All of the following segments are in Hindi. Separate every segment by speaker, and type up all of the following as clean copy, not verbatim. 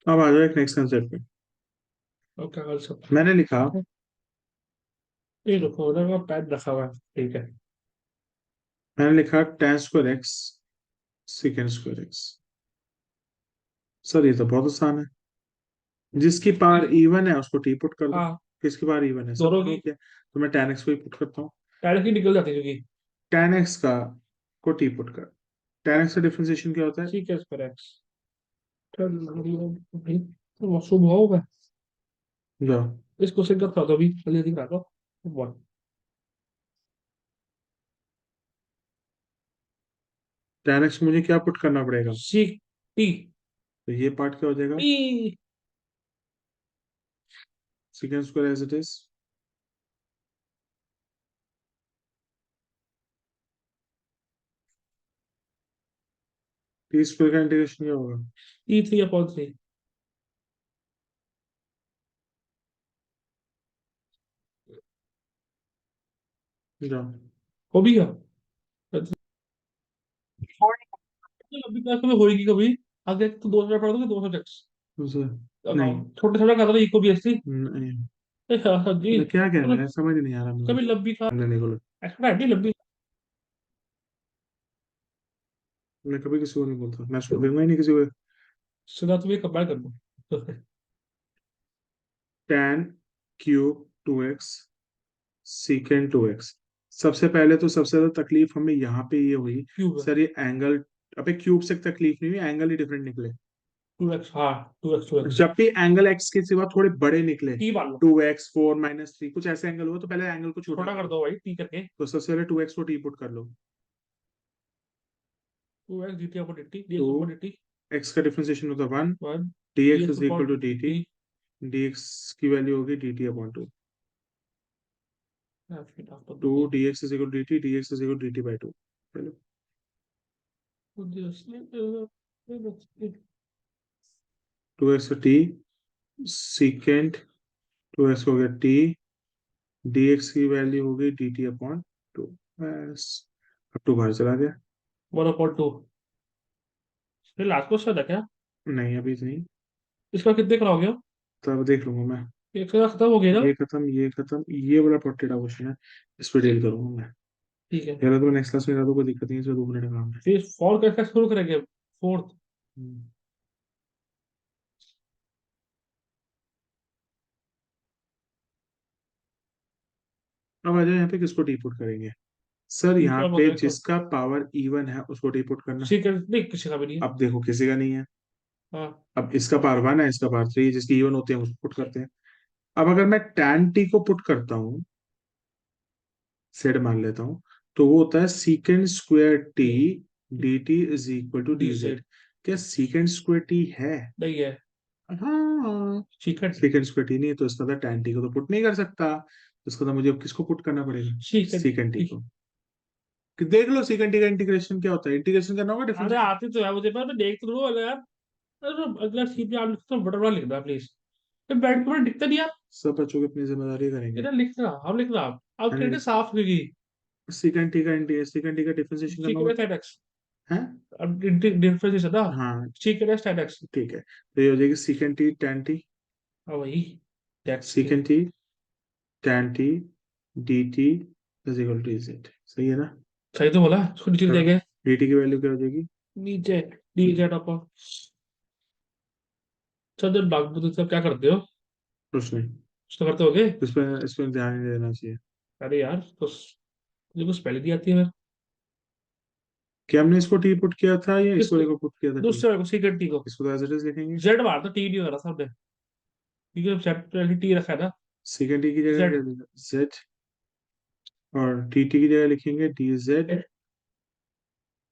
Speaker 1: अब आ जाओ एक नेक्स्ट कंसेप्ट पे।
Speaker 2: और क्या कर सकते
Speaker 1: मैंने लिखा
Speaker 2: हैं? ये रखो उधर का पैड रखा हुआ है। ठीक है।
Speaker 1: मैंने लिखा tan square x secant square x. Sir ये तो बहुत आसान है। जिसकी पावर इवन है उसको टी पुट कर दो।
Speaker 2: हाँ,
Speaker 1: किसकी पावर इवन है सर,
Speaker 2: दोनों
Speaker 1: दोनों
Speaker 2: की
Speaker 1: की है। तो मैं tan एक्स को ही पुट करता हूँ।
Speaker 2: पैड की निकल जाती है क्योंकि
Speaker 1: tan एक्स का को टी पुट कर। tan एक्स का डिफरेंशिएशन क्या होता है?
Speaker 2: ठीक है इस पर एक्स। शुभ होगा।
Speaker 1: जाओ।
Speaker 2: इस क्वेश्चन का था तो अभी जल्दी दिख रहा था। वन
Speaker 1: tan एक्स मुझे क्या पुट करना पड़ेगा?
Speaker 2: सी टी
Speaker 1: तो ये पार्ट क्या हो जाएगा?
Speaker 2: T
Speaker 1: secant square as it is. T square का इंटीग्रेशन क्या होगा?
Speaker 2: T three upon three.
Speaker 1: जाओ।
Speaker 2: हो भी गया। अभी क्लास में होएगी कभी आगे तो 2 सौ पढ़ दोगे 200
Speaker 1: दूसरा।
Speaker 2: लगाओ।
Speaker 1: नहीं।
Speaker 2: छोटे छोटे खाता था इको भी ऐसी।
Speaker 1: नहीं।
Speaker 2: जी।
Speaker 1: मैं क्या कह
Speaker 2: तो
Speaker 1: रहा है समझ नहीं आ रहा मेरे
Speaker 2: कभी
Speaker 1: को।
Speaker 2: लंबी क्लास
Speaker 1: लेने को लग-
Speaker 2: एक्स्ट्रा है लंबी।
Speaker 1: मैं कभी किसी को नहीं बोलता, मैं उसको दूंगा ही नहीं किसी को।
Speaker 2: सुना तुम्हें कंपेयर कर दो।
Speaker 1: tan cube 2x सीकेंड 2x। सबसे पहले तो सबसे ज्यादा तकलीफ हमें यहाँ पे ये हुई।
Speaker 2: क्यूब है।
Speaker 1: सर ये एंगल, अबे क्यूब से तकलीफ नहीं हुई, एंगल ही डिफरेंट निकले।
Speaker 2: 2x, हाँ। 2x
Speaker 1: जब भी एंगल एक्स के सिवा थोड़े बड़े निकले,
Speaker 2: टी मान लो।
Speaker 1: 2x 4 - 3 कुछ ऐसे एंगल हुआ, तो पहले एंगल को छोटा
Speaker 2: छोटा
Speaker 1: कर
Speaker 2: कर
Speaker 1: लो।
Speaker 2: दो भाई टी करके।
Speaker 1: तो सबसे पहले 2x को टी पुट कर लो।
Speaker 2: 2x D T upon D T D
Speaker 1: तो
Speaker 2: X upon D T.
Speaker 1: X का डिफरेंशिएशन होता है 1।
Speaker 2: One
Speaker 1: D
Speaker 2: D
Speaker 1: X
Speaker 2: X
Speaker 1: is equal
Speaker 2: upon
Speaker 1: two D T.
Speaker 2: T.
Speaker 1: D X की वैल्यू होगी डी टी अपॉन 2।
Speaker 2: फिर आप
Speaker 1: टू
Speaker 2: दोगे।
Speaker 1: D X is equal D T, D X is equal D T by 2। Two X T second 2x हो गया टी। डी एक्स की वैल्यू हो गई डी टी अपॉन 2। बस। अब 2 बाहर चला गया।
Speaker 2: 1/2। फिर लास्ट क्वेश्चन है क्या?
Speaker 1: नहीं अभी तो नहीं।
Speaker 2: इसका कितने कराओगे आप?
Speaker 1: तब देख लूंगा मैं।
Speaker 2: एक से खत्म हो गया ना?
Speaker 1: ये खत्म, ये खत्म, ये वाला पोटेटा क्वेश्चन है। इस पर डील करूंगा मैं।
Speaker 2: ठीक है।
Speaker 1: यार तो नेक्स्ट क्लास में करा, कोई दिक्कत नहीं है, इसमें 2 मिनट का काम है।
Speaker 2: फिर फॉर कैसे शुरू करेंगे? फोर्थ।
Speaker 1: हम्म। अब आ जाओ यहाँ पे किसको टी पुट करेंगे? सर
Speaker 2: ठीक
Speaker 1: यहाँ
Speaker 2: है
Speaker 1: पे
Speaker 2: बताओ।
Speaker 1: जिसका पावर इवन है उसको टी पुट करना।
Speaker 2: सीक्रेट नहीं किसी का भी नहीं है।
Speaker 1: अब देखो किसी का नहीं है।
Speaker 2: हाँ।
Speaker 1: अब इसका पावर 1 है, इसका पावर 3 है, जिसकी इवन होते हैं उसको पुट करते हैं। अब अगर मैं tan टी को पुट करता हूँ, सेड मान लेता हूँ, तो वो होता है secant square T D T is equal to
Speaker 2: D
Speaker 1: D Z.
Speaker 2: Z.
Speaker 1: क्या सीकेंड स्क्वायर टी है?
Speaker 2: नहीं है।
Speaker 1: हाँ।
Speaker 2: सीक्रेट।
Speaker 1: सीकेंड स्क्वायर टी नहीं है, तो इसका था tan टी को तो पुट नहीं कर सकता, तो इसका था मुझे अब किसको पुट करना पड़ेगा?
Speaker 2: सीक्रेट।
Speaker 1: सीकेंड टी को। कि देख लो सीकेंड टी का इंटीग्रेशन क्या होता है, इंटीग्रेशन करना होगा
Speaker 2: अरे
Speaker 1: डिफरेंशिएशन।
Speaker 2: आती तो है मुझे पर मैं देख तो लूँ अगर यार। अरे अगला सीट में आप लिख तो बड़ा बड़ा लिख दो प्लीज। बैठ के दिखता नहीं यार।
Speaker 1: सब बच्चों की अपनी जिम्मेदारी करेंगे।
Speaker 2: इधर लिखना हम लिखना आप
Speaker 1: मैंने
Speaker 2: कहते साफ क्योंकि
Speaker 1: सीकेंड टी का डिफरेंशिएशन करना होगा।
Speaker 2: Secret ten x.
Speaker 1: है।
Speaker 2: अब डिफरेंस है ना।
Speaker 1: हाँ।
Speaker 2: Secret ten x.
Speaker 1: ठीक है, तो ये हो जाएगी सीकेंड टी tan टी।
Speaker 2: हाँ वही टैक्स के।
Speaker 1: Secant T tan T D T is equal to Z, सही है ना?
Speaker 2: सही तो बोला उसको नीचे
Speaker 1: करो।
Speaker 2: देंगे।
Speaker 1: डी टी की वैल्यू क्या हो जाएगी?
Speaker 2: नीचे डी जेड अपन। चल जब बागबुद सब क्या करते हो?
Speaker 1: कुछ नहीं।
Speaker 2: कुछ तो करते होगे।
Speaker 1: इस पर ध्यान नहीं देना चाहिए।
Speaker 2: अरे यार तो मुझे कुछ पहले दी आती है फिर।
Speaker 1: क्या हमने इसको टी पुट किया था या इस
Speaker 2: किसको?
Speaker 1: वाले को पुट किया था टी?
Speaker 2: दूसरे को सीक्रेट टी को।
Speaker 1: इसको तो एज इट इज लिखेंगे।
Speaker 2: जेड मार तो टी नहीं हो रहा सबने। क्योंकि सेपरेटली टी रखा है ना।
Speaker 1: सेकेंड टी की जगह क्या
Speaker 2: जेड।
Speaker 1: लिखा? जेड। और टी टी की जगह लिखेंगे D Z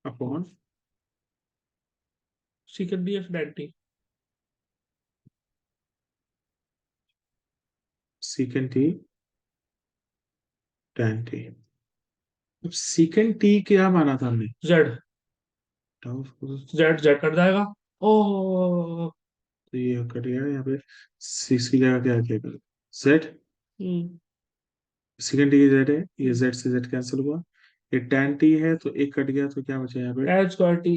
Speaker 1: upon
Speaker 2: secret D F 90।
Speaker 1: Second T tan T. अब सेकेंड टी क्या माना था हमने?
Speaker 2: जेड।
Speaker 1: तो
Speaker 2: जेड जेड कट जाएगा। ओ।
Speaker 1: ये कट गया यहाँ पे। सिक्स की जगह क्या क्या कर? जेड।
Speaker 2: हम्म।
Speaker 1: सेकेंड टी जेड है, ये जेड से जेड कैंसिल हुआ। ये tan टी है तो एक कट गया, तो क्या बचा यहाँ पे?
Speaker 2: H square T.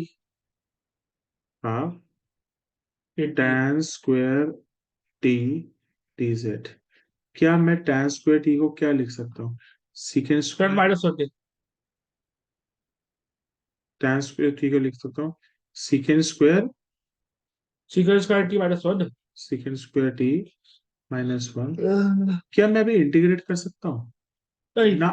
Speaker 1: हाँ।
Speaker 2: T
Speaker 1: tan square T D Z. क्या मैं tan स्क्वायर टी को क्या लिख सकता हूँ? सीकेंड
Speaker 2: Z
Speaker 1: square
Speaker 2: minus one.
Speaker 1: tan square T को लिख सकता हूँ secant square
Speaker 2: sequence square T minus one.
Speaker 1: सीकेंड square T -1। क्या मैं अभी इंटीग्रेट कर सकता हूँ?
Speaker 2: नहीं।
Speaker 1: ना,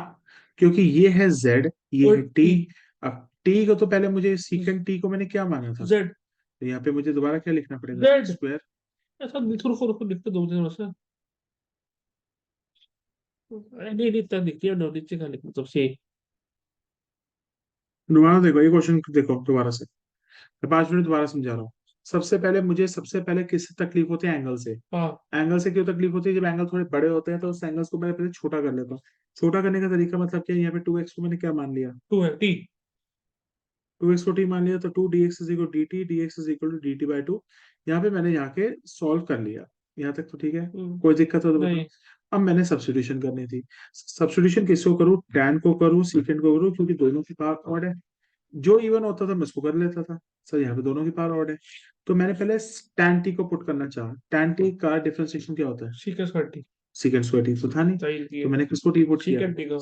Speaker 1: क्योंकि ये है z, ये
Speaker 2: और
Speaker 1: है t।
Speaker 2: टी
Speaker 1: अब t को तो पहले मुझे सीकेंड t को मैंने क्या माना था,
Speaker 2: जेड
Speaker 1: तो यहाँ पे मुझे दोबारा क्या लिखना पड़ेगा?
Speaker 2: जेड।
Speaker 1: स्क्वायर।
Speaker 2: ऐसा लिखो, रुको रुको, लिखते दो दिन से। नहीं नहीं, इतना लिखिए ना, नीचे का लिखो तो सही।
Speaker 1: दोबारा देखो ये क्वेश्चन, देखो दोबारा से, मैं 5 मिनट दोबारा समझा रहा हूँ। सबसे पहले किससे तकलीफ होती है? एंगल से।
Speaker 2: हाँ।
Speaker 1: एंगल से क्यों तकलीफ होती है? जब एंगल थोड़े बड़े होते हैं तो उस एंगल्स को मैं पहले छोटा कर लेता हूँ। छोटा करने का तरीका मतलब क्या है? यहाँ पे 2x को मैंने क्या मान लिया?
Speaker 2: टू है टी।
Speaker 1: 2x को t मान लिया, तो 2 dx is equal dt, dx is equal to dt/2। यहाँ पे मैंने यहाँ के सॉल्व कर लिया। यहाँ तक तो ठीक है, कोई दिक्कत हो तो बताओ।
Speaker 2: नहीं।
Speaker 1: अब मैंने सब्स्टिट्यूशन करनी थी। सब्स्टिट्यूशन किसको करूँ? tan को करूँ, secant को करूँ, क्योंकि दोनों की पावर ऑड है। जो इवन होता था मैं उसको कर लेता था। सर यहाँ पे दोनों की पावर ऑड है, तो मैंने पहले tan t को पुट करना चाहा। tan t का डिफरेंशिएशन क्या होता है?
Speaker 2: Sequence square T.
Speaker 1: Secant square T तो था नहीं,
Speaker 2: सही
Speaker 1: तो
Speaker 2: दिए।
Speaker 1: मैंने किसको टी पुट किया?
Speaker 2: सीक्वेंस टी को।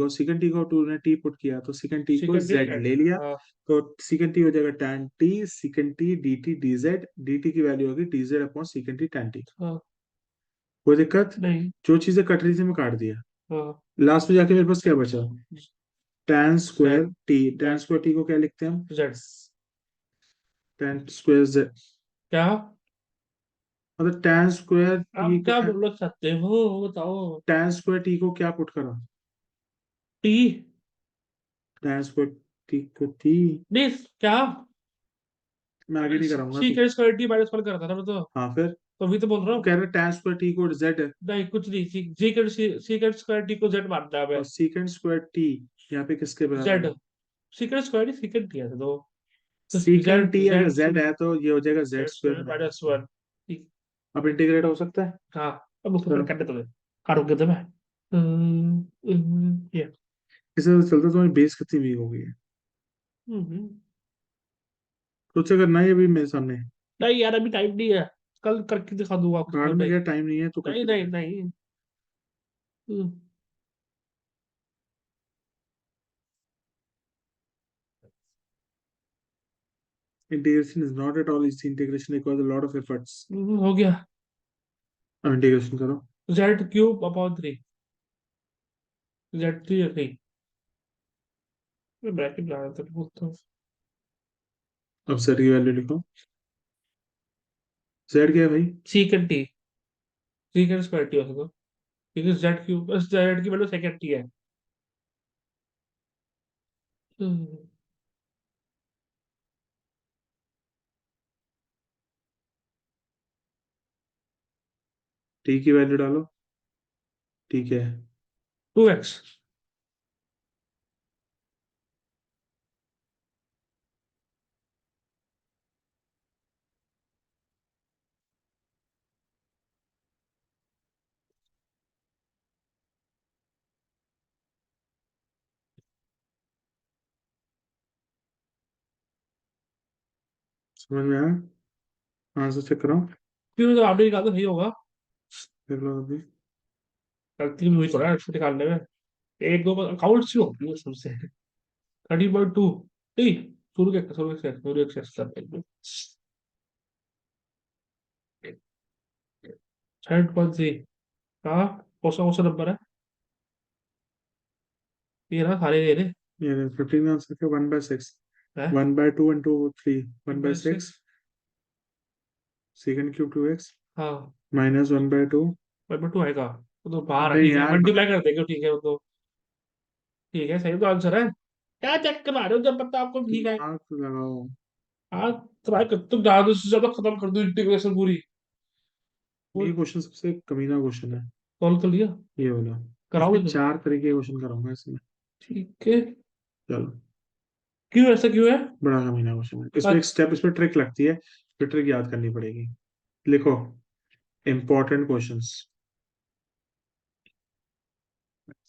Speaker 1: सीकेंड टी को तूने टी पुट किया, तो सीकेंड टी को
Speaker 2: सीक्वेंस टी
Speaker 1: जेड
Speaker 2: जेड।
Speaker 1: ले लिया।
Speaker 2: हाँ।
Speaker 1: तो सीकेंड टी हो जाएगा tan T सीकेंड T D T D Z. D T की वैल्यू होगी D Z upon सीकेंड T tan T.
Speaker 2: हाँ।
Speaker 1: कोई दिक्कत?
Speaker 2: नहीं।
Speaker 1: जो चीजें कट रही थी मैं काट दिया।
Speaker 2: हाँ।
Speaker 1: लास्ट में जाके मेरे पास क्या बचा? tan square
Speaker 2: Z
Speaker 1: T. tan
Speaker 2: Z
Speaker 1: square T को क्या लिखते हैं हम?
Speaker 2: जेड।
Speaker 1: tan स्क्वायर जेड,
Speaker 2: क्या
Speaker 1: मतलब tan स्क्वायर टी
Speaker 2: आप
Speaker 1: को
Speaker 2: क्या
Speaker 1: मैं,
Speaker 2: बोलना चाहते हो बताओ।
Speaker 1: tan स्क्वायर टी को क्या पुट करा?
Speaker 2: टी।
Speaker 1: tan स्क्वायर टी को टी।
Speaker 2: नहीं। क्या
Speaker 1: मैं आगे नहीं कराऊंगा तू।
Speaker 2: Sequence square T minus one करा था ना मैं
Speaker 1: हाँ फिर,
Speaker 2: तो अभी तो बोल रहा
Speaker 1: तू
Speaker 2: हूँ।
Speaker 1: कह रहा है tan स्क्वायर टी को जेड है,
Speaker 2: नहीं कुछ नहीं, सीक्वेंस स्क्वायर टी को जेड मानता है
Speaker 1: और
Speaker 2: मैं।
Speaker 1: सीकेंड स्क्वायर टी यहाँ पे किसके बराबर
Speaker 2: जेड।
Speaker 1: है?
Speaker 2: सीक्वेंस स्क्वायर सीक्वेंस टी है तो
Speaker 1: सीकेंड
Speaker 2: जेड
Speaker 1: टी अगर
Speaker 2: जेड
Speaker 1: जेड है तो ये हो जाएगा Z
Speaker 2: Z
Speaker 1: square
Speaker 2: square
Speaker 1: minus
Speaker 2: minus
Speaker 1: one.
Speaker 2: One. ठीक।
Speaker 1: अब इंटीग्रेट हो सकता है।
Speaker 2: हाँ। अब उसको
Speaker 1: चलो,
Speaker 2: करने तो दे। काटोगे तो मैं ये।
Speaker 1: इसे तो चलता तुम्हारी बेस कितनी वीक हो गई है।
Speaker 2: हम्म।
Speaker 1: कुछ करना है अभी मेरे सामने।
Speaker 2: नहीं यार, अभी टाइम नहीं है। कल करके दिखा दूंगा
Speaker 1: कार्ड
Speaker 2: आपको।
Speaker 1: में
Speaker 2: नहीं
Speaker 1: क्या टाइम नहीं है तो
Speaker 2: नहीं
Speaker 1: करके
Speaker 2: नहीं
Speaker 1: दिखा।
Speaker 2: नहीं। Hmm.
Speaker 1: Integration is not at all easy, integration requires a lot of efforts.
Speaker 2: हो गया।
Speaker 1: अब इंटीग्रेशन करो।
Speaker 2: Z cube upon three. Z three नहीं। मैं ब्रैकेट लगा था बोलता हूँ।
Speaker 1: अब z की वैल्यू लिखो। z क्या है भाई?
Speaker 2: Secant T. Secant square T हो सको, क्योंकि जेड क्यूब बस जेड की वैल्यू सेकेंड टी है। हम्म।
Speaker 1: t की वैल्यू डालो। ठीक है।
Speaker 2: Two X.
Speaker 1: समझ में आया? आंसर चेक कराओ।
Speaker 2: क्यों तो आपने निकाला तो सही होगा।
Speaker 1: देख लो अभी।
Speaker 2: गलती भी हुई तो ना इसको निकालने में। एक दो अकाउंट से होती है सबसे। 30.2। टी। शुरू के 7.3। हाँ। कौन सा नंबर है? ये ना सारे दे रहे
Speaker 1: 15 आंसर के 1/6।
Speaker 2: हैं।
Speaker 1: 1/2 and 2 3
Speaker 2: one by
Speaker 1: 1/6।
Speaker 2: Six.
Speaker 1: secant cube 2x
Speaker 2: हाँ।
Speaker 1: minus 1/2।
Speaker 2: 1/2 आएगा। वो तो बाहर है,
Speaker 1: अबे
Speaker 2: ठीक है,
Speaker 1: यार
Speaker 2: मल्टीप्लाई कर देंगे, ठीक है वो तो। ठीक है, सही तो आंसर है। क्या चेक करा रहे हो जब पता आपको ठीक है।
Speaker 1: दिमाग लगाओ।
Speaker 2: हाँ। ट्राई कर, तुम ज्यादा से ज्यादा खत्म कर दो इंटीग्रेशन पूरी।
Speaker 1: ये क्वेश्चन सबसे कमीना क्वेश्चन है।
Speaker 2: सॉल्व कर लिया।
Speaker 1: ये वाला।
Speaker 2: कराओगे
Speaker 1: इसमें
Speaker 2: तो।
Speaker 1: 4 तरह के क्वेश्चन कराऊंगा इसमें।
Speaker 2: ठीक है।
Speaker 1: चलो।
Speaker 2: क्यों ऐसा क्यों है?
Speaker 1: बड़ा कमीना क्वेश्चन है, इसमें एक
Speaker 2: अच्छा।
Speaker 1: स्टेप, इसमें ट्रिक लगती है, फिर ट्रिक याद करनी पड़ेगी। लिखो, इंपॉर्टेंट क्वेश्चंस।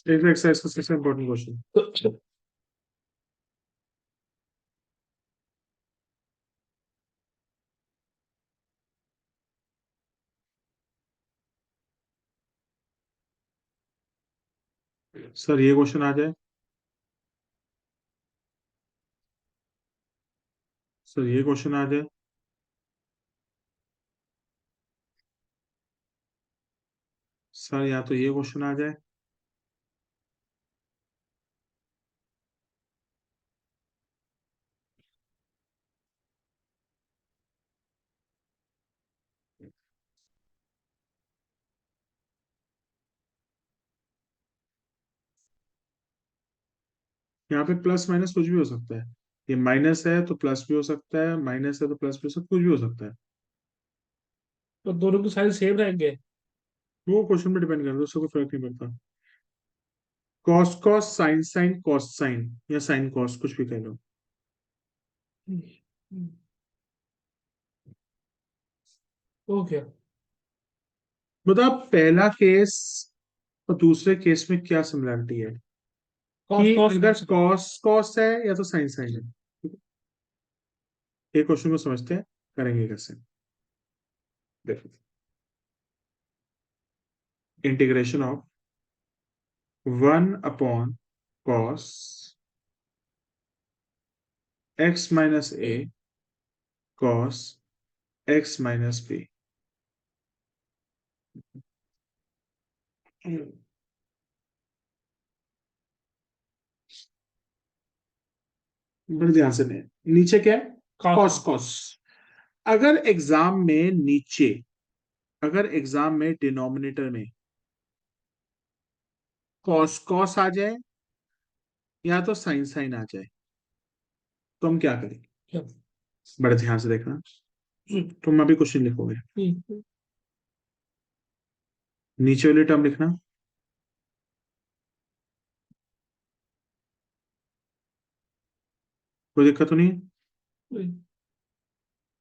Speaker 1: एक एक्सरसाइज का सबसे इंपॉर्टेंट क्वेश्चन। सर ये क्वेश्चन आ जाए, सर ये क्वेश्चन आ जाए, सर या तो ये क्वेश्चन आ जाए, यहाँ पे प्लस माइनस कुछ भी हो सकता है। ये माइनस है तो प्लस भी हो सकता है, माइनस है तो प्लस भी हो सकता है, कुछ भी हो सकता है।
Speaker 2: तो दोनों के साइज सेम रहेंगे।
Speaker 1: वो क्वेश्चन पे डिपेंड करता है, उससे कोई फर्क नहीं पड़ता। Cos cos, sine sine, cos sine, या साइन कॉस, कुछ भी कह लो।
Speaker 2: ओके।
Speaker 1: बताओ पहला केस और दूसरे केस में क्या सिमिलरिटी है,
Speaker 2: कॉस
Speaker 1: कि
Speaker 2: कॉस
Speaker 1: अगर कॉस कॉस है या तो साइन साइन है। ये क्वेश्चन को समझते हैं, करेंगे कैसे। देखो, integration of 1 upon cos X minus A cos X minus B. बड़े ध्यान से नहीं, नीचे क्या है,
Speaker 2: कॉस
Speaker 1: कॉस कॉस। अगर एग्जाम में नीचे, अगर एग्जाम में डिनोमिनेटर में कॉस कॉस आ जाए या तो साइन साइन आ जाए, तो हम क्या करेंगे। बड़े ध्यान से देखना, तुम अभी क्वेश्चन लिखोगे, नीचे वाली टर्म लिखना, कोई दिक्कत तो नहीं है।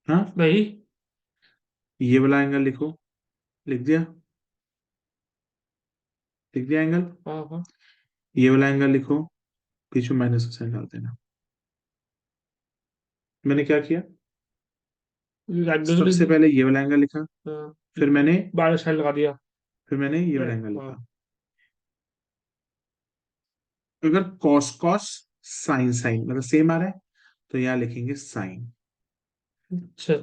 Speaker 1: हाँ,
Speaker 2: नहीं।
Speaker 1: ये वाला एंगल लिखो, लिख दिया, लिख दिया एंगल।
Speaker 2: हाँ हाँ।
Speaker 1: ये वाला एंगल लिखो, बीच में माइनस का साइन डाल देना। मैंने क्या किया,
Speaker 2: एंगल लिख
Speaker 1: सबसे
Speaker 2: दी।
Speaker 1: पहले ये वाला एंगल लिखा,
Speaker 2: हाँ,
Speaker 1: फिर मैंने
Speaker 2: बारह साइड लगा दिया।
Speaker 1: फिर मैंने ये वाला एंगल
Speaker 2: हाँ।
Speaker 1: लिखा। अगर कॉस कॉस साइन साइन मतलब सेम आ रहा है, तो यहाँ लिखेंगे साइन।
Speaker 2: अच्छा।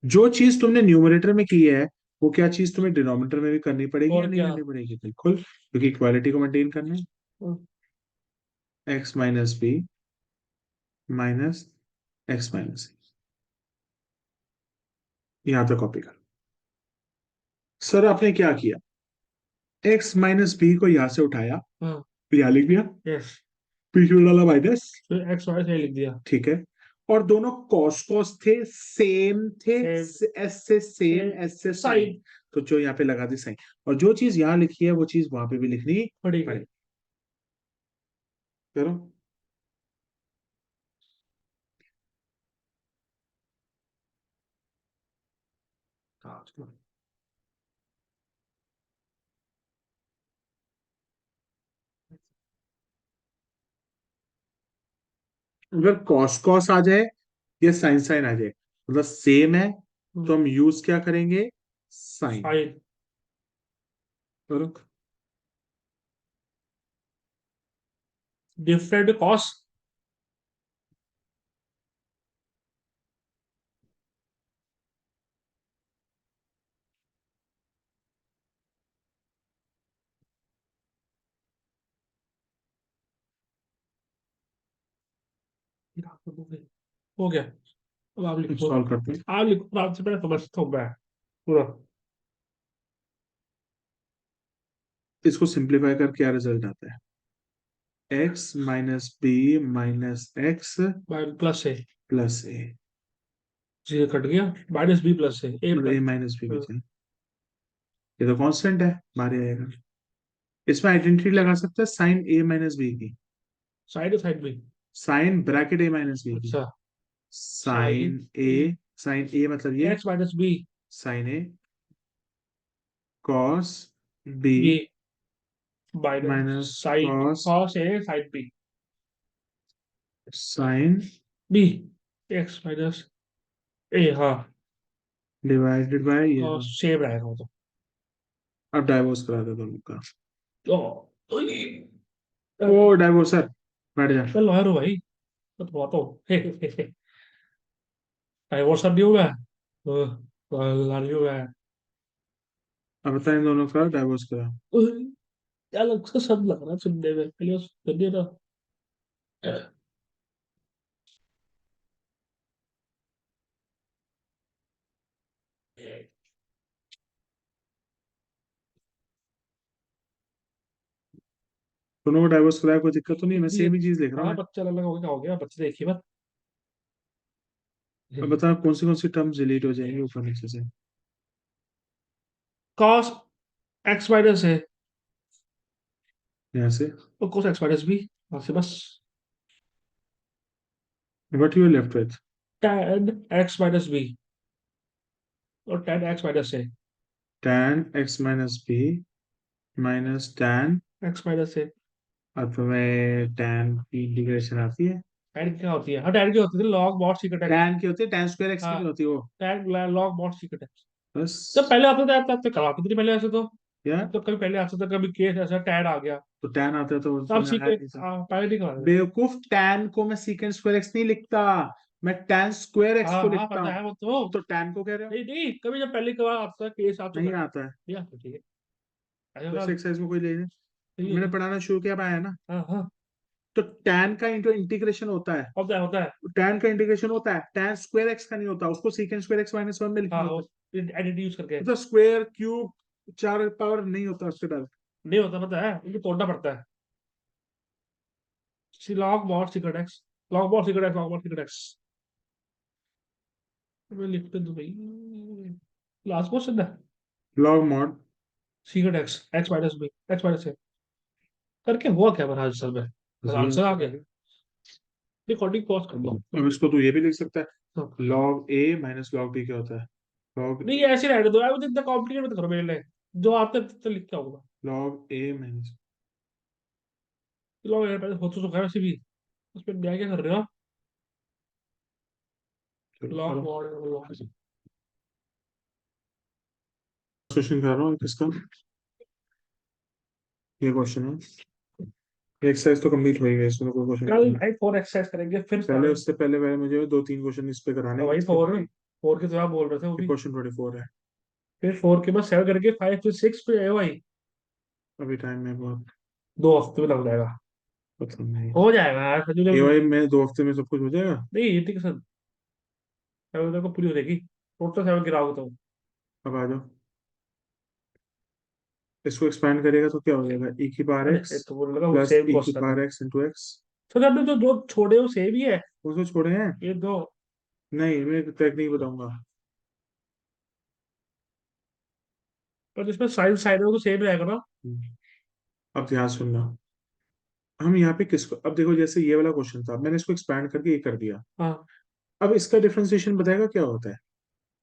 Speaker 1: जो चीज तुमने न्यूमरेटर में की है, वो क्या चीज तुम्हें डिनोमिनेटर में भी करनी पड़ेगी या
Speaker 2: और
Speaker 1: नहीं
Speaker 2: क्या।
Speaker 1: करनी पड़ेगी, बिल्कुल, क्योंकि इक्वालिटी को मेंटेन करना है।
Speaker 2: हाँ,
Speaker 1: X minus B minus X minus, यहां तक कॉपी कर। सर आपने क्या किया, एक्स माइनस बी को यहां से उठाया,
Speaker 2: हाँ।
Speaker 1: यहां लिख दिया,
Speaker 2: यस।
Speaker 1: पीछे वाला माइनस,
Speaker 2: फिर एक्स वाई सही लिख दिया।
Speaker 1: ठीक है। और दोनों कॉस कॉस थे, सेम थे,
Speaker 2: सेम।
Speaker 1: एस से सेम,
Speaker 2: सेम।
Speaker 1: एस से साइन,
Speaker 2: साइन।
Speaker 1: तो जो यहाँ पे लगा दी साइन, और जो चीज यहाँ लिखी है वो चीज वहां पे भी लिखनी
Speaker 2: पड़ेगी।
Speaker 1: पड़े। करो। अगर कॉस कॉस आ जाए या साइन साइन आ जाए, मतलब सेम है, तो हम यूज क्या करेंगे, साइन।
Speaker 2: साइन।
Speaker 1: करो।
Speaker 2: Different cos. हो गया। अब आप लिखो।
Speaker 1: इंस्टॉल करते हैं।
Speaker 2: आप लिखो, आपसे पहले समझता हूँ मैं पूरा।
Speaker 1: इसको सिंप्लीफाई कर क्या रिजल्ट आता है, X minus B minus X
Speaker 2: plus है।
Speaker 1: प्लस ए,
Speaker 2: जीरो कट गया। माइनस बी प्लस है ए
Speaker 1: मतलब ए
Speaker 2: प्लस।
Speaker 1: माइनस बी बचा है। ये तो कांस्टेंट है, बाहर ही आएगा। इसमें आइडेंटिटी लगा सकते हैं साइन ए माइनस बी की,
Speaker 2: साइड साइड में।
Speaker 1: Sine bracket A minus B की,
Speaker 2: अच्छा। Sine
Speaker 1: sine A, sine A मतलब ये,
Speaker 2: X minus B.
Speaker 1: Sine A cos B
Speaker 2: B minus
Speaker 1: minus
Speaker 2: sine
Speaker 1: cos
Speaker 2: cos A sine B.
Speaker 1: Sine
Speaker 2: B X minus A. हाँ।
Speaker 1: डिवाइडेड बाय ये
Speaker 2: हाँ
Speaker 1: तो।
Speaker 2: सेम रहेगा वो तो।
Speaker 1: अब डाइवोर्स करा दो दोनों का।
Speaker 2: तो ओए,
Speaker 1: ओ डाइवोर्सर, बैठ जा।
Speaker 2: मैं लॉयर हूँ भाई, मैं तो आता हूँ। डाइवोर्स नहीं हुआ है, लॉयर हुआ है।
Speaker 1: अब बता, इन दोनों का डाइवोर्स करा।
Speaker 2: ओए, क्या लग सा सब लग रहा है सुनने में, पहले सुनिए ना।
Speaker 1: दोनों को डाइवोर्स कराया, कोई दिक्कत तो नहीं है? मैं
Speaker 2: इतनी,
Speaker 1: सेम ही चीज लिख रहा हूँ
Speaker 2: हाँ
Speaker 1: मैं।
Speaker 2: बच्चा अलग अलग हो गया, क्या हो गया, बच्चे देखिए मत।
Speaker 1: अब बता कौन सी टर्म्स डिलीट हो जाएंगी ऊपर नीचे से।
Speaker 2: कॉस एक्स माइनस है,
Speaker 1: यहाँ से।
Speaker 2: और कोस एक्स माइनस बी, वहां से बस।
Speaker 1: What you left with?
Speaker 2: tan X minus B, और tan एक्स माइनस है,
Speaker 1: tan x minus B minus tan।
Speaker 2: X minus है।
Speaker 1: अब तुम्हें tan की इंटीग्रेशन आती है?
Speaker 2: tan क्या होती है? हाँ tan क्या होती है, log mod secant x.
Speaker 1: tan की होती है, tan स्क्वायर x की
Speaker 2: हाँ,
Speaker 1: नहीं होती वो।
Speaker 2: tan log mod secant x. जब
Speaker 1: बस।
Speaker 2: पहले आता था तब तक करवाते थे पहले ऐसे तो।
Speaker 1: क्या?
Speaker 2: अब तो कभी पहले आता था, कभी केस ऐसा tan आ गया,
Speaker 1: तो tan आता है तो
Speaker 2: तब
Speaker 1: उसमें आया
Speaker 2: सीकेंट
Speaker 1: नहीं था।
Speaker 2: पहले नहीं करवाते थे।
Speaker 1: बेवकूफ, tan को मैं सीकेंट स्क्वायर x नहीं लिखता, मैं tan स्क्वायर x
Speaker 2: हाँ
Speaker 1: को
Speaker 2: हाँ
Speaker 1: लिखता
Speaker 2: पता
Speaker 1: हूँ।
Speaker 2: है वो तो।
Speaker 1: तो tan को कह रहे हो?
Speaker 2: नहीं नहीं, कभी जब पहले कबार आता था, केस आ चुका
Speaker 1: नहीं
Speaker 2: है।
Speaker 1: आता है।
Speaker 2: नहीं आता, ठीक है, ऐसा
Speaker 1: तो
Speaker 2: था।
Speaker 1: एक्सरसाइज में कोई ले ले।
Speaker 2: सही
Speaker 1: मैंने
Speaker 2: है।
Speaker 1: पढ़ाना शुरू किया, अब आया ना।
Speaker 2: हाँ हाँ,
Speaker 1: तो tan का इंटू इंटीग्रेशन होता है।
Speaker 2: होता है होता है।
Speaker 1: tan का इंटीग्रेशन होता है, tan स्क्वायर एक्स का नहीं होता, उसको secant square x minus one में लिखना
Speaker 2: हाँ
Speaker 1: होता
Speaker 2: वो
Speaker 1: है।
Speaker 2: एडिट यूज करके।
Speaker 1: मतलब स्क्वायर क्यूब, चार पावर नहीं होता उसके बाद।
Speaker 2: नहीं होता, पता है, उनको तोड़ना पड़ता है। Log mod secret X, log mod secret X, log mod secret X. मैं लिखते दूं भाई, लास्ट क्वेश्चन है।
Speaker 1: Log mod.
Speaker 2: Secret X, X minus B, X minus A, करके हुआ क्या मेरा आंसर में? बस
Speaker 1: जीरो।
Speaker 2: आंसर आ गया। रिकॉर्डिंग पॉज कर दो।
Speaker 1: अब इसको तू ये भी लिख सकता
Speaker 2: हाँ।
Speaker 1: है, लॉग ए माइनस लॉग बी क्या होता है? लॉग
Speaker 2: नहीं ऐसे रहने दो यार, मुझे इतना कॉम्प्लिकेट मत करो मेरे लिए। जो आता है तो लिख के आऊंगा।
Speaker 1: लॉग ए माइनस।
Speaker 2: लो यार, पहले हो तो चुका है वैसे भी, उसमें क्या क्या कर रहे हो?
Speaker 1: चलो
Speaker 2: लॉग
Speaker 1: करो।
Speaker 2: Mod, log.
Speaker 1: क्वेश्चन कर रहा हूँ किसका, ये क्वेश्चन है। एक्सरसाइज तो कंप्लीट हो ही गई, इसमें तो कोई क्वेश्चन
Speaker 2: कल
Speaker 1: नहीं है।
Speaker 2: भाई 4 एक्सरसाइज करेंगे फिर
Speaker 1: पहले
Speaker 2: स्टार्ट।
Speaker 1: उससे पहले मुझे दो तीन क्वेश्चन इस पे कराने हैं
Speaker 2: भाई
Speaker 1: इसके।
Speaker 2: 4, 4 के तो आप बोल रहे थे वो भी।
Speaker 1: क्वेश्चन 24 है।
Speaker 2: फिर 4 के बाद 7 करके 5 फिर 6 पे है भाई।
Speaker 1: अभी टाइम है बहुत।
Speaker 2: 2 हफ्ते में लग जाएगा।
Speaker 1: मतलब नहीं।
Speaker 2: हो जाएगा यार सजू
Speaker 1: ए
Speaker 2: जब।
Speaker 1: वाई में 2 हफ्ते में सब कुछ हो जाएगा।
Speaker 2: नहीं ये ठीक है सर, 7 को पूरी हो जाएगी, टोटल 7 गिराओगे तो।
Speaker 1: अब आ जाओ। इसको एक्सपैंड करेगा तो क्या हो जाएगा, ई की पावर
Speaker 2: अरे
Speaker 1: एक्स
Speaker 2: ये तो बोल लगा वो
Speaker 1: प्लस
Speaker 2: सेम
Speaker 1: ई की
Speaker 2: क्वेश्चन है।
Speaker 1: Power x into x.
Speaker 2: तो जब तो दो छोड़े वो सेम ही है,
Speaker 1: उसको छोड़े हैं?
Speaker 2: ये दो।
Speaker 1: नहीं, मैं टेक्निक बताऊंगा।
Speaker 2: पर जिसमें साइन साइन है वो तो सेम रहेगा ना।
Speaker 1: अब ध्यान सुनना। हम यहाँ पे किसको, अब देखो जैसे ये वाला क्वेश्चन था, मैंने इसको एक्सपैंड करके ये कर दिया।
Speaker 2: हाँ,
Speaker 1: अब इसका डिफरेंशिएशन बताएगा क्या होता है?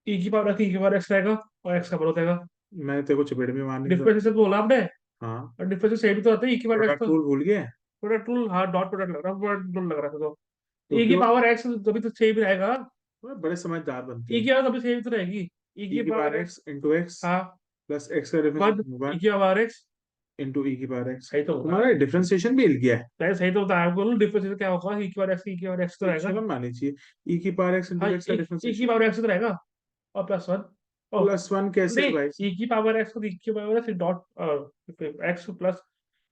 Speaker 2: ई की पावर एक्स, ई की पावर एक्स रहेगा, और एक्स का बड़ा हो जाएगा।
Speaker 1: मैं तेरे को चपेट में मारने की जरूरत।
Speaker 2: डिफरेंशिएशन बोला आपने,
Speaker 1: हाँ।
Speaker 2: और डिफरेंशिएशन सेम ही तो आता है, ई की पावर एक्स
Speaker 1: प्रोडक्ट
Speaker 2: तो।
Speaker 1: रूल भूल गया?
Speaker 2: प्रोडक्ट रूल, हाँ डॉट प्रोडक्ट लग रहा है, प्रोडक्ट रूल लग रहा था तो। ई
Speaker 1: क्योंकि
Speaker 2: की
Speaker 1: वो
Speaker 2: पावर एक्स तभी तो सेम ही रहेगा।
Speaker 1: बड़े समझदार बनते
Speaker 2: ई
Speaker 1: हो।
Speaker 2: की पावर तभी सेम ही तो रहेगी, ई
Speaker 1: ई
Speaker 2: की
Speaker 1: की power
Speaker 2: power x.
Speaker 1: X into x
Speaker 2: हाँ,
Speaker 1: प्लस एक्स का
Speaker 2: वन,
Speaker 1: डिफरेंशिएशन
Speaker 2: ई
Speaker 1: वन
Speaker 2: की पावर एक्स।
Speaker 1: इंटू ई की पावर एक्स।
Speaker 2: सही तो होगा।
Speaker 1: तुम्हारा डिफरेंशिएशन भी हिल गया है।
Speaker 2: मैं सही तो बताया आपको, डिफरेंशिएशन क्या होगा, ई की पावर एक्स, ई की पावर एक्स तो
Speaker 1: एक
Speaker 2: रहेगा।
Speaker 1: शर्म आनी चाहिए। ई की पावर एक्स
Speaker 2: हाँ
Speaker 1: इंटू एक्स का
Speaker 2: ई की
Speaker 1: डिफरेंशिएशन
Speaker 2: पावर एक्स तो रहेगा, और plus one. O
Speaker 1: plus one कैसे है
Speaker 2: नहीं,
Speaker 1: भाई?
Speaker 2: ई की पावर एक्स तो ई की power X dot X plus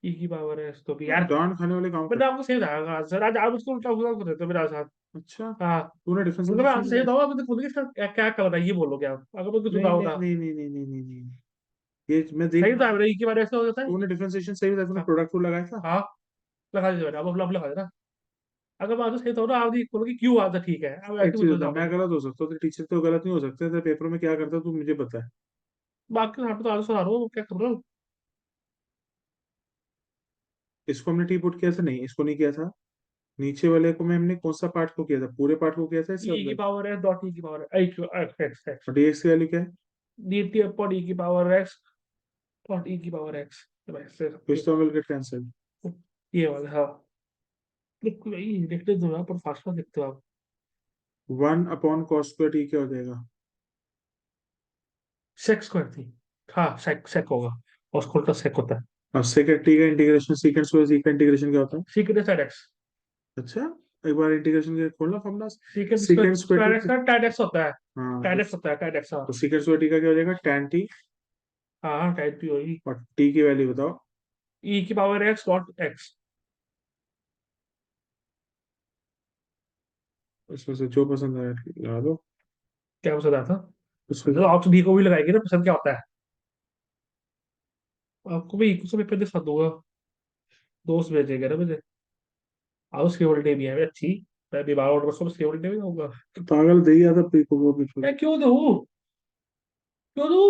Speaker 2: E की पावर एक्स तो भी यार।
Speaker 1: डॉन खाने वाले काम
Speaker 2: मैंने
Speaker 1: करते
Speaker 2: आपको सही बताया आंसर, आज आप उसको उल्टा उल्टा कर देते हो मेरे साथ।
Speaker 1: हैं। अच्छा।
Speaker 2: हाँ,
Speaker 1: तूने
Speaker 2: मतलब मैं
Speaker 1: डिफरेंशिएशन
Speaker 2: आपसे सही
Speaker 1: किया?
Speaker 2: बताऊँ, आप मुझे खुद के साथ क्या क्या कर रहा है ये बोलोगे आप, अगर मैं कुछ
Speaker 1: नहीं
Speaker 2: बताऊँ
Speaker 1: नहीं
Speaker 2: ना।
Speaker 1: नहीं नहीं नहीं नहीं नहीं नहीं। ये मैं देख
Speaker 2: सही
Speaker 1: रहा
Speaker 2: बताया
Speaker 1: हूँ।
Speaker 2: मैंने, ई की पावर एक्स हो जाता है।
Speaker 1: तूने डिफरेंशिएशन सही बताया, तूने
Speaker 2: हाँ
Speaker 1: प्रोडक्ट रूल लगाया था।
Speaker 2: हाँ, लगा दीजिए मैंने, अब लगा देना। अगर मैं आपसे सही बताऊँ ना, आप ये बोलोगे क्यों आता, ठीक है अब
Speaker 1: एक
Speaker 2: ऐसे
Speaker 1: चीज
Speaker 2: पूछ
Speaker 1: बता,
Speaker 2: जाओगे।
Speaker 1: मैं गलत हो सकता हूँ, तेरे टीचर तो गलत नहीं हो सकते, तेरे पेपर में क्या करता है तू मुझे बता।
Speaker 2: बाकी यहाँ पे तो आंसर आ रहा हूँ, क्या कर रहा हूँ।
Speaker 1: इसको हमने टी पुट किया था, नहीं इसको नहीं किया था। नीचे वाले को में हमने कौन सा पार्ट को किया था, पूरे पार्ट को किया था
Speaker 2: ई की
Speaker 1: सब।
Speaker 2: पावर एक्स डॉट ई की पावर एक्स एक्स एक्स,
Speaker 1: और डीएक्स की वैल्यू क्या है?
Speaker 2: डी टी अपॉन ई की पावर एक्स डॉट ई की पावर एक्स।
Speaker 1: कुछ तो विल गेट कैंसिल।
Speaker 2: ये वाला हाँ। लिखते दो यहाँ पर, फास्ट फास्ट लिखते हो आप।
Speaker 1: One upon cos square T क्या हो जाएगा?
Speaker 2: सेक स्क्वायर थी, हाँ सेक सेक होगा, और उसको उल्टा सेक होता है।
Speaker 1: अब सेकंड टी का इंटीग्रेशन सीकेंड स्क्वायर टी का इंटीग्रेशन क्या होता है?
Speaker 2: सीकेंड साइड एक्स।
Speaker 1: अच्छा, एक बार इंटीग्रेशन के खोलना formula.
Speaker 2: सीकेंड
Speaker 1: secant square
Speaker 2: square x
Speaker 1: T.
Speaker 2: का tan x होता है।
Speaker 1: हाँ
Speaker 2: tan x होता है tan x, हाँ।
Speaker 1: तो सीकेंड स्क्वायर टी का क्या हो जाएगा? tan T.
Speaker 2: हाँ हाँ, tan p होगी।
Speaker 1: और टी की वैल्यू बताओ।
Speaker 2: e की पावर x डॉट x।
Speaker 1: इसमें से जो पसंद आया लगा दो।
Speaker 2: क्या पसंद आता?
Speaker 1: उसमें
Speaker 2: मतलब आप तो b को भी लगाएंगे ना, पसंद क्या होता है? आपको भी इक्वल पेपर दिखा दूंगा। दोस्त भेजेगा ना मुझे। आओ, उसकी हॉलीडे भी है अच्छी। मैं भी 12 ऑर्डर सब उसकी हॉलीडे में होगा।
Speaker 1: तो पागल दे ही आता, वो भी।
Speaker 2: मैं क्यों दूँ? क्यों दूँ?